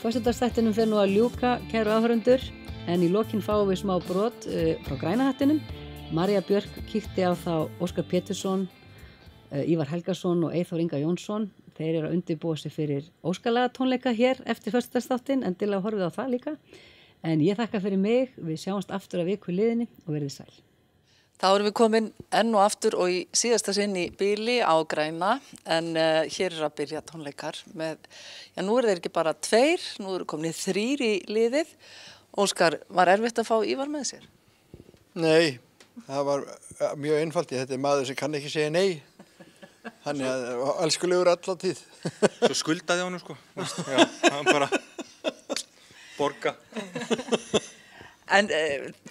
Föstudagsþættinum fer nú að ljúka, kæru áhorfendur, en í lokin fáum við smá brot frá Græna hattinum. María Björk kíkti á þá Óskar Pétursson, Ívar Helgason og Eyþór Inga Jónsson. Þeir eru að undirbúa sig fyrir óskalega tónleika hér eftir föstudagsþáttinn, endilega horfið á það líka. En ég þakka fyrir mig, við sjáumst aftur að viku liðinni og verðið sæl. Þá erum við komin enn og aftur og í síðasta sinn í bili á Græna, en hér er að byrja tónleikar með, já nú þeir ekki bara 2, nú eru komin 3 í liðið. Óskar, var erfitt að fá Ívar með sér? Nei, það var mjög einfalt, þetta er maður sem kann ekki segja nei, hann er elskulegur alla tíð. Svo skuldaði honum sko, já, hann bara borga. En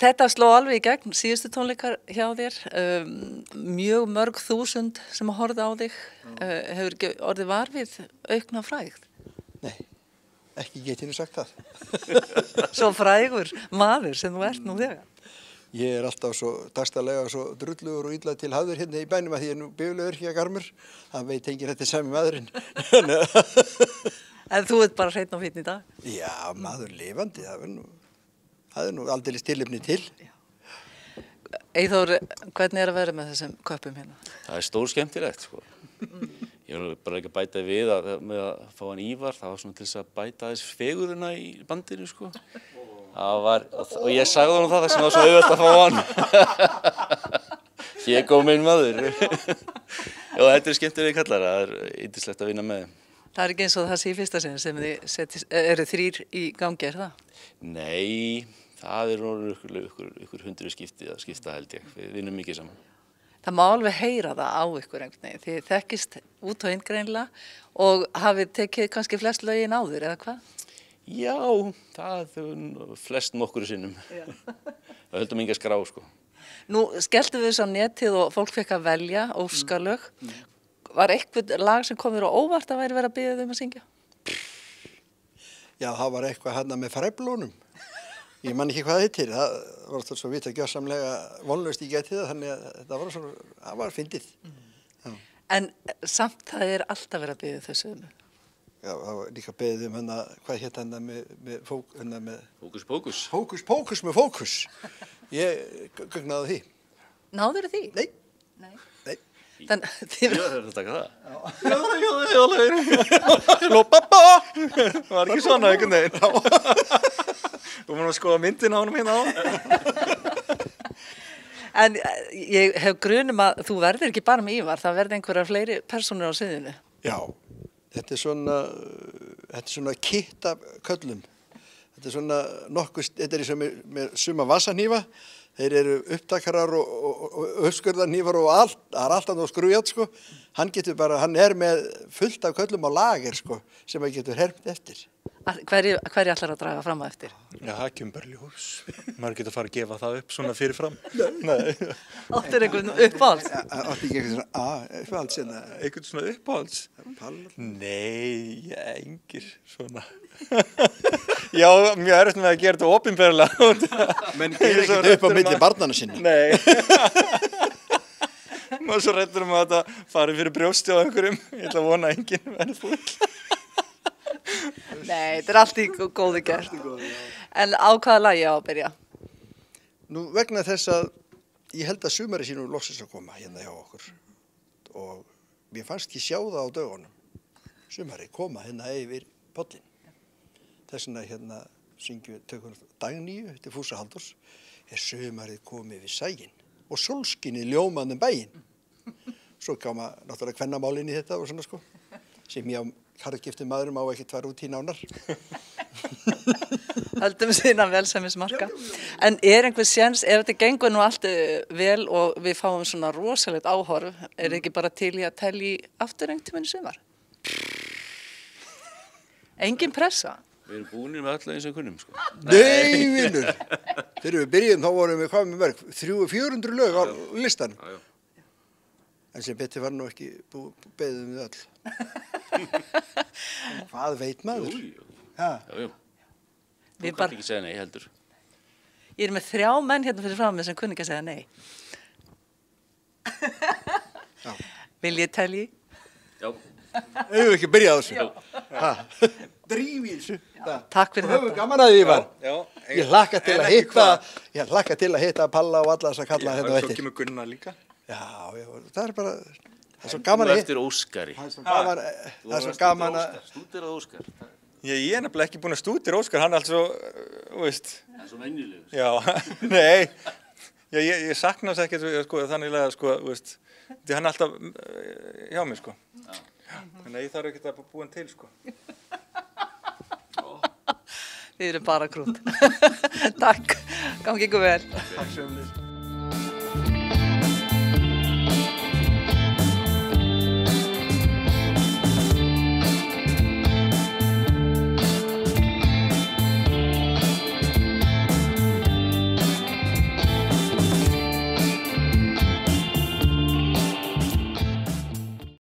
þetta sló alveg í gegn, síðustu tónleikar hjá þér, mjög mörg þúsund sem að horfa á þig, hefur ekki orðið var við aukna frægð? Nei, ekki get henni sagt það. Svo frægur maður sem þú ert nú þegar. Ég er alltaf svo dagstælega svo drullugur og illa til hafður hérna í bænum að því ég er nú biflegur ekki að garmur, það veit enginn þetta er sami maðurinn. En þú ert bara hreinn og fínn í dag? Já, maður lifandi, það er nú aldeilis tilefni til. Eyþór, hvernig er að vera með þessum köppum hérna? Það er stór skemmtilegt sko. Ég vil bara ekki bæta við með að fá hann Ívar, það var svona til þess að bæta þess fegurina í bandinu sko. Og ég sagði honum það sem var svo auðvelt að fá hann. Hér kom minn maður. Já, þetta er skemmtilega kallar, það er yndislegt að vinna með þeim. Það er ekki eins og það sé í fyrsta sinn sem þið eru 3 í gangi, er það? Nei, það er ykkur 100 skipta held ég, við vinnum mikið saman. Það má alveg heyra það á ykkur einhvern veginn, þið þekkist út og inn greinilega og hafið tekið kannski flest lögin áður, eða hvað? Já, það er flest nokkru sinnum. Það höldum enga skrá sko. Nú skelltum við þessu á netið og fólk fekk að velja óskalög. Var eitthvað lag sem kom þér á óvart að væri verið að biðja þau að syngja? Já, það var eitthvað hérna með fræblónum. Ég man ekki hvað það heitir, það var alltaf svo vita gjörsamlega vonlaust í gæti það, þannig að það var fyndið. En samt það er alltaf verið að biðja þau sömu. Já, það var líka beðið hérna, hvað hétt hérna með Hókus pókus. Hókus pókus með fókus. Ég gögnaði því. Náðurðu því? Nei. Nei. Þannig þið verður að taka það. Það var ekki svona einhvern veginn. Þú múin að skoða myndin á honum hérna á. En ég hef grunum að þú verður ekki bara með Ívar, það verður einhverjar fleiri persónur á sviðinu. Já, þetta er svona kitt af köllum. Þetta er svona nokkuð, þetta er eins og með suma vasanhnífa. Þeir eru upptakarar og uppskurðarhnífar og allt, það er alltaf nóg skrúját sko. Hann er með fullt af köllum á lager sko, sem hann getur hermt eftir. Hverju ætlar að draga fram á eftir? Já, það kemur bara ljós. Maður getur fara að gefa það upp svona fyrirfram. Nei. Áttir einhvern uppáhalds? Átti ekki eitthvað svona, uppáhalds hérna. Einhvern svona uppáhalds? Nei, engir svona. Já, mjög erfitt með að gera þetta opinberlega. Menn gerir ekkert upp á milli barnanna sinna. Nei. Maður svo hræddur að þetta fari fyrir brjósti á einhverjum. Ég ætla að vona að enginn verði fúll. Nei, þetta er allt í góðu gert. En á hvaða lagi á að byrja? Nú vegna þess að ég held að sumari sínu loksins að koma hérna hjá okkur. Og mér fannst ég sjá það á dögunum. Sumari koma hérna yfir pollin. Þess vegna hérna tökum Dagníu til Fúsa Halldórs. Sumarið komið við sæginn og sólskinið ljómandi bæinn. Svo koma náttúrulega kvennamálinn í þetta og svona sko. Sem ég á harðgiftum maðurum á ekki tvær út í nánar. Höldum sína velsæmismarka. En er einhver séns, ef þetta gengur nú allt vel og við fáum svona rosalegt áhorf, er ekki bara til í að telja í aftur einhvern tímann í sumar? Engin pressa? Við erum búinir með alla eins og kunnum sko. Nei, vinur. Þegar við byrjum þá vorum við hvað með mörg, 300-400 lög á listan. Já. En sem betur var nú ekki beðið við öll. Hvað veit maður? Jú. Þú kannt ekki segja nei heldur. Ég er með 3 menn hérna fyrir frá mig sem kunni ekki að segja nei. Vil ég telji? Já. Eigum við ekki að byrja á þessu? Dríf í þessu. Takk fyrir Og höfum þetta. gaman að því, Ívar. Já. Ég hlakka til En að ekki hitta, hvað? ég hlakka til að hitta Palla og alla þess að kalla Já, hérna á svo eftir. kemur Gunnar líka. Já, það er bara, það er svo gaman Nú að hitta. eftir Óskari. Það er svo gaman, það er svo gaman að, Stúderað Óskar. Ég er nefnilega ekki búinn að stúdera Óskar, hann er allt svo, þú veist, Það er svo venjulegur. já, nei, já, ég sakna þess ekkert, sko, þannig að, sko, þú veist, því hann er alltaf hjá mér, sko. Þannig að ég þarf ekkert að búa hann til, sko. Þið eru bara krút. Takk, gangi ykkur vel. takk sömuleiðis.